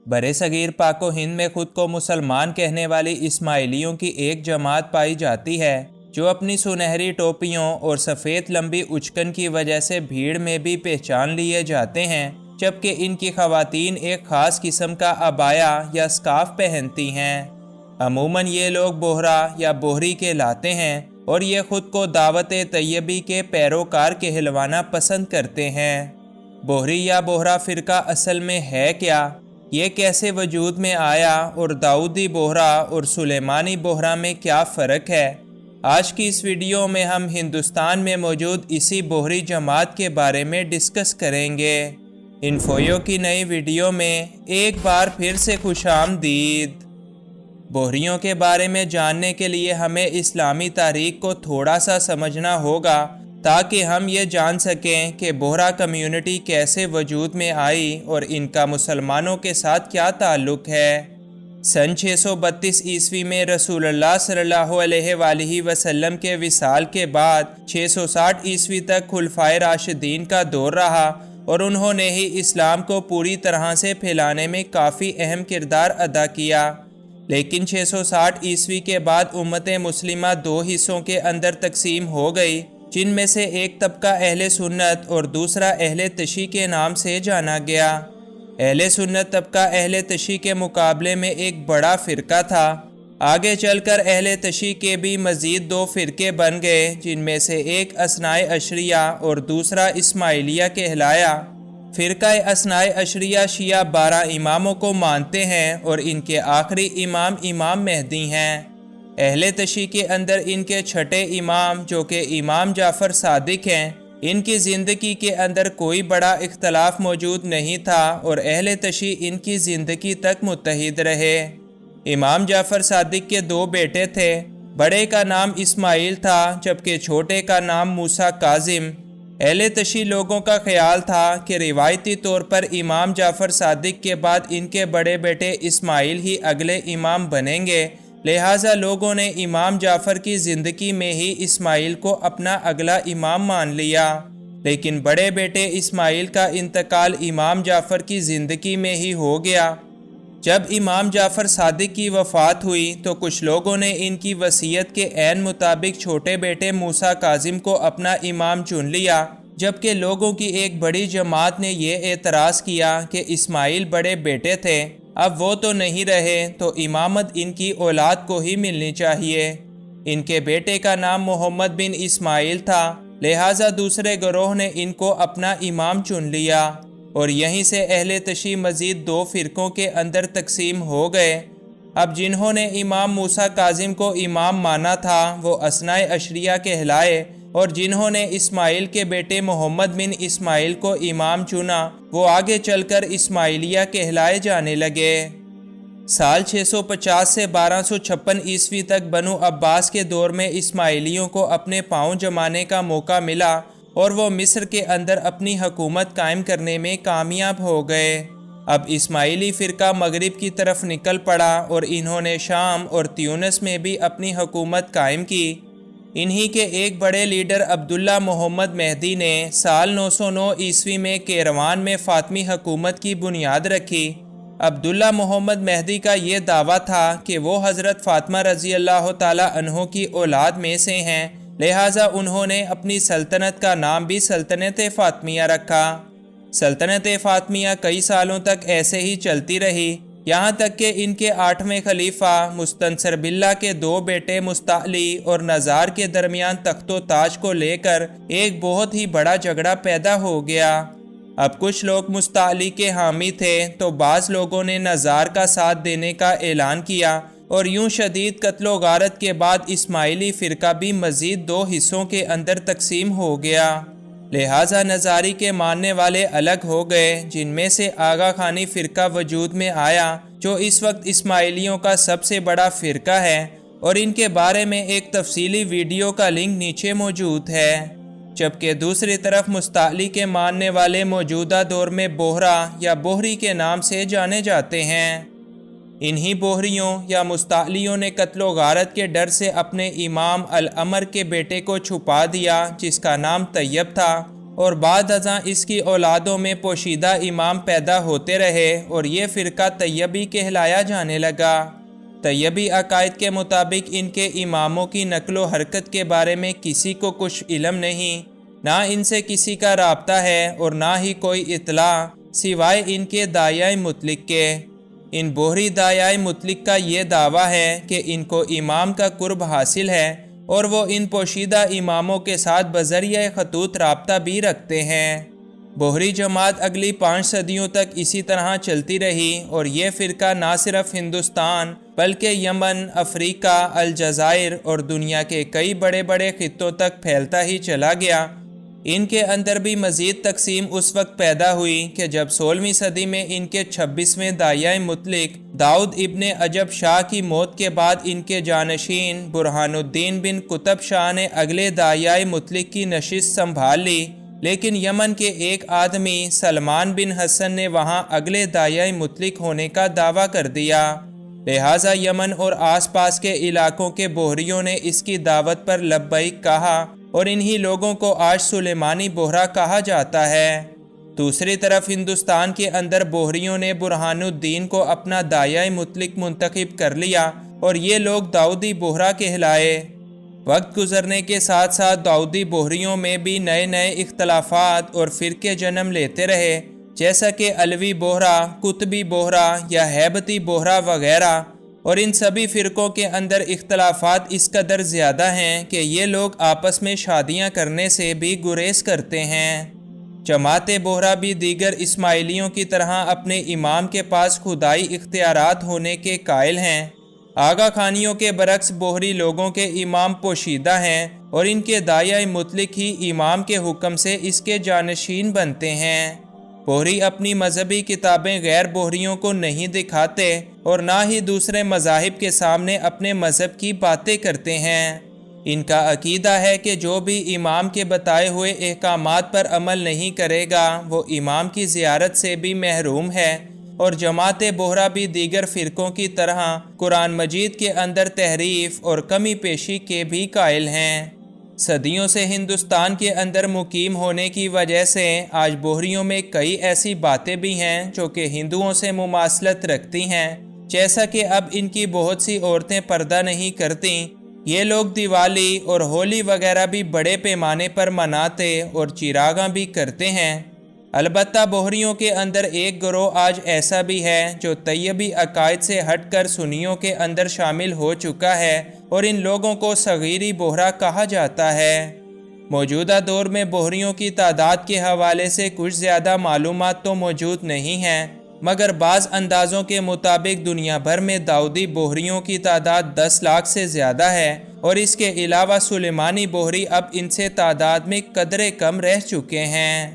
برصغیر پاک و ہند میں خود کو مسلمان کہنے والی اسماعیلیوں کی ایک جماعت پائی جاتی ہے جو اپنی سنہری ٹوپیوں اور سفید لمبی اچکن کی وجہ سے بھیڑ میں بھی پہچان لیے جاتے ہیں، جبکہ ان کی خواتین ایک خاص قسم کا عبایا یا اسکارف پہنتی ہیں۔ عموماً یہ لوگ بوہرا یا بوہری کہلاتے ہیں اور یہ خود کو دعوت طیبی کے پیروکار کہلوانا پسند کرتے ہیں۔ بوہری یا بوہرا فرقہ اصل میں ہے کیا؟ یہ کیسے وجود میں آیا اور داؤدی بوہرا اور سلیمانی بوہرا میں کیا فرق ہے؟ آج کی اس ویڈیو میں ہم ہندوستان میں موجود اسی بوہری جماعت کے بارے میں ڈسکس کریں گے۔ انفویو کی نئی ویڈیو میں ایک بار پھر سے خوش آمدید۔ بوہریوں کے بارے میں جاننے کے لیے ہمیں اسلامی تاریخ کو تھوڑا سا سمجھنا ہوگا تاکہ ہم یہ جان سکیں کہ بوہرا کمیونٹی کیسے وجود میں آئی اور ان کا مسلمانوں کے ساتھ کیا تعلق ہے۔ سن 632 عیسوی میں رسول اللہ صلی اللہ علیہ وآلہ وسلم کے وصال کے بعد 660 عیسوی تک خلفائے راشدین کا دور رہا اور انہوں نے ہی اسلام کو پوری طرح سے پھیلانے میں کافی اہم کردار ادا کیا۔ لیکن 660 عیسوی کے بعد امت مسلمہ دو حصوں کے اندر تقسیم ہو گئی، جن میں سے ایک طبقہ اہل سنت اور دوسرا اہل تشیع کے نام سے جانا گیا۔ اہل سنت طبقہ اہل تشیع کے مقابلے میں ایک بڑا فرقہ تھا۔ آگے چل کر اہل تشیع کے بھی مزید دو فرقے بن گئے، جن میں سے ایک اثناء عشریہ اور دوسرا اسماعیلیہ کہلایا۔ فرقہ اثناء عشریہ شیعہ 12 اماموں کو مانتے ہیں اور ان کے آخری امام مہدی ہیں۔ اہل تشیع کے اندر ان کے چھٹے امام جو کہ امام جعفر صادق ہیں، ان کی زندگی کے اندر کوئی بڑا اختلاف موجود نہیں تھا اور اہل تشیع ان کی زندگی تک متحد رہے۔ امام جعفر صادق کے دو بیٹے تھے، بڑے کا نام اسماعیل تھا جبکہ چھوٹے کا نام موسیٰ کاظم۔ اہل تشیع لوگوں کا خیال تھا کہ روایتی طور پر امام جعفر صادق کے بعد ان کے بڑے بیٹے اسماعیل ہی اگلے امام بنیں گے، لہٰذا لوگوں نے امام جعفر کی زندگی میں ہی اسماعیل کو اپنا اگلا امام مان لیا۔ لیکن بڑے بیٹے اسماعیل کا انتقال امام جعفر کی زندگی میں ہی ہو گیا۔ جب امام جعفر صادق کی وفات ہوئی تو کچھ لوگوں نے ان کی وصیت کے عین مطابق چھوٹے بیٹے موسیٰ کاظم کو اپنا امام چن لیا، جبکہ لوگوں کی ایک بڑی جماعت نے یہ اعتراض کیا کہ اسماعیل بڑے بیٹے تھے، اب وہ تو نہیں رہے تو امامت ان کی اولاد کو ہی ملنی چاہیے۔ ان کے بیٹے کا نام محمد بن اسماعیل تھا، لہٰذا دوسرے گروہ نے ان کو اپنا امام چن لیا اور یہیں سے اہل تشیع مزید دو فرقوں کے اندر تقسیم ہو گئے۔ اب جنہوں نے امام موسیٰ کاظم کو امام مانا تھا وہ اثناء عشریہ کہلائے اور جنہوں نے اسماعیل کے بیٹے محمد بن اسماعیل کو امام چنا وہ آگے چل کر اسماعیلیہ کہلائے جانے لگے۔ سال 650 سے 1256 عیسوی تک بنو عباس کے دور میں اسماعیلیوں کو اپنے پاؤں جمانے کا موقع ملا اور وہ مصر کے اندر اپنی حکومت قائم کرنے میں کامیاب ہو گئے۔ اب اسماعیلی فرقہ مغرب کی طرف نکل پڑا اور انہوں نے شام اور تیونس میں بھی اپنی حکومت قائم کی۔ انہی کے ایک بڑے لیڈر عبداللہ محمد مہدی نے سال 909 عیسوی میں کیروان میں فاطمی حکومت کی بنیاد رکھی۔ عبداللہ محمد مہدی کا یہ دعویٰ تھا کہ وہ حضرت فاطمہ رضی اللہ تعالی عنہ کی اولاد میں سے ہیں، لہٰذا انہوں نے اپنی سلطنت کا نام بھی سلطنت فاطمیہ رکھا۔ سلطنت فاطمیہ کئی سالوں تک ایسے ہی چلتی رہی، یہاں تک کہ ان کے 8ویں خلیفہ مستنصر باللہ کے دو بیٹے مستعلی اور نزار کے درمیان تخت و تاج کو لے کر ایک بہت ہی بڑا جھگڑا پیدا ہو گیا۔ اب کچھ لوگ مستعلی کے حامی تھے تو بعض لوگوں نے نزار کا ساتھ دینے کا اعلان کیا اور یوں شدید قتل و غارت کے بعد اسماعیلی فرقہ بھی مزید دو حصوں کے اندر تقسیم ہو گیا۔ لہٰذا نزاری کے ماننے والے الگ ہو گئے، جن میں سے آغا خانی فرقہ وجود میں آیا جو اس وقت اسماعیلیوں کا سب سے بڑا فرقہ ہے، اور ان کے بارے میں ایک تفصیلی ویڈیو کا لنک نیچے موجود ہے۔ جبکہ دوسری طرف مستعلی کے ماننے والے موجودہ دور میں بوہرا یا بوہری کے نام سے جانے جاتے ہیں۔ انہی بوہریوں یا مستعلیوں نے قتل و غارت کے ڈر سے اپنے امام الامر کے بیٹے کو چھپا دیا جس کا نام طیب تھا، اور بعد ازاں اس کی اولادوں میں پوشیدہ امام پیدا ہوتے رہے اور یہ فرقہ طیبی کہلایا جانے لگا۔ طیبی عقائد کے مطابق ان کے اماموں کی نقل و حرکت کے بارے میں کسی کو کچھ علم نہیں، نہ ان سے کسی کا رابطہ ہے اور نہ ہی کوئی اطلاع سوائے ان کے داعیہ مطلق کے۔ ان بوہری داعیہ مطلق کا یہ دعویٰ ہے کہ ان کو امام کا قرب حاصل ہے اور وہ ان پوشیدہ اماموں کے ساتھ بذریعہ خطوط رابطہ بھی رکھتے ہیں۔ بوہری جماعت اگلی 5 صدیوں تک اسی طرح چلتی رہی اور یہ فرقہ نہ صرف ہندوستان بلکہ یمن، افریقہ، الجزائر اور دنیا کے کئی بڑے بڑے خطوں تک پھیلتا ہی چلا گیا۔ ان کے اندر بھی مزید تقسیم اس وقت پیدا ہوئی کہ جب 16ویں صدی میں ان کے 26ویں داعیہ مطلق داؤد ابن عجب شاہ کی موت کے بعد ان کے جانشین برہان الدین بن قطب شاہ نے اگلے داعیہ مطلق کی نشست سنبھال لی، لیکن یمن کے ایک آدمی سلمان بن حسن نے وہاں اگلے داعیہ مطلق ہونے کا دعویٰ کر دیا، لہٰذا یمن اور آس پاس کے علاقوں کے بوہریوں نے اس کی دعوت پر لبیک کہا اور انہی لوگوں کو آج سلیمانی بوہرا کہا جاتا ہے۔ دوسری طرف ہندوستان کے اندر بوہریوں نے برہان الدین کو اپنا داعیہ مطلق منتخب کر لیا اور یہ لوگ داؤدی بوہرا کہلائے۔ وقت گزرنے کے ساتھ ساتھ داؤدی بوہریوں میں بھی نئے نئے اختلافات اور فرقے جنم لیتے رہے، جیسا کہ علوی بوہرا، قطبی بوہرا یا ہیبتی بوہرا وغیرہ، اور ان سبھی فرقوں کے اندر اختلافات اس قدر زیادہ ہیں کہ یہ لوگ آپس میں شادیاں کرنے سے بھی گریز کرتے ہیں۔ جماعت بوہرا بھی دیگر اسماعیلیوں کی طرح اپنے امام کے پاس خدائی اختیارات ہونے کے قائل ہیں۔ آغا خانیوں کے برعکس بوہری لوگوں کے امام پوشیدہ ہیں اور ان کے داعیہ مطلق ہی امام کے حکم سے اس کے جانشین بنتے ہیں۔ بوہری اپنی مذہبی کتابیں غیر بوہریوں کو نہیں دکھاتے اور نہ ہی دوسرے مذاہب کے سامنے اپنے مذہب کی باتیں کرتے ہیں۔ ان کا عقیدہ ہے کہ جو بھی امام کے بتائے ہوئے احکامات پر عمل نہیں کرے گا وہ امام کی زیارت سے بھی محروم ہے، اور جماعت بوہرا بھی دیگر فرقوں کی طرح قرآن مجید کے اندر تحریف اور کمی پیشی کے بھی قائل ہیں۔ صدیوں سے ہندوستان کے اندر مقیم ہونے کی وجہ سے آج بوہریوں میں کئی ایسی باتیں بھی ہیں جو کہ ہندوؤں سے مماثلت رکھتی ہیں، جیسا کہ اب ان کی بہت سی عورتیں پردہ نہیں کرتی۔ یہ لوگ دیوالی اور ہولی وغیرہ بھی بڑے پیمانے پر مناتے اور چراغاں بھی کرتے ہیں۔ البتہ بوہریوں کے اندر ایک گروہ آج ایسا بھی ہے جو طیبی عقائد سے ہٹ کر سنیوں کے اندر شامل ہو چکا ہے اور ان لوگوں کو صغیری بوہرا کہا جاتا ہے۔ موجودہ دور میں بوہریوں کی تعداد کے حوالے سے کچھ زیادہ معلومات تو موجود نہیں ہیں، مگر بعض اندازوں کے مطابق دنیا بھر میں داؤدی بوہریوں کی تعداد 10 لاکھ سے زیادہ ہے، اور اس کے علاوہ سلیمانی بوہری اب ان سے تعداد میں قدرے کم رہ چکے ہیں۔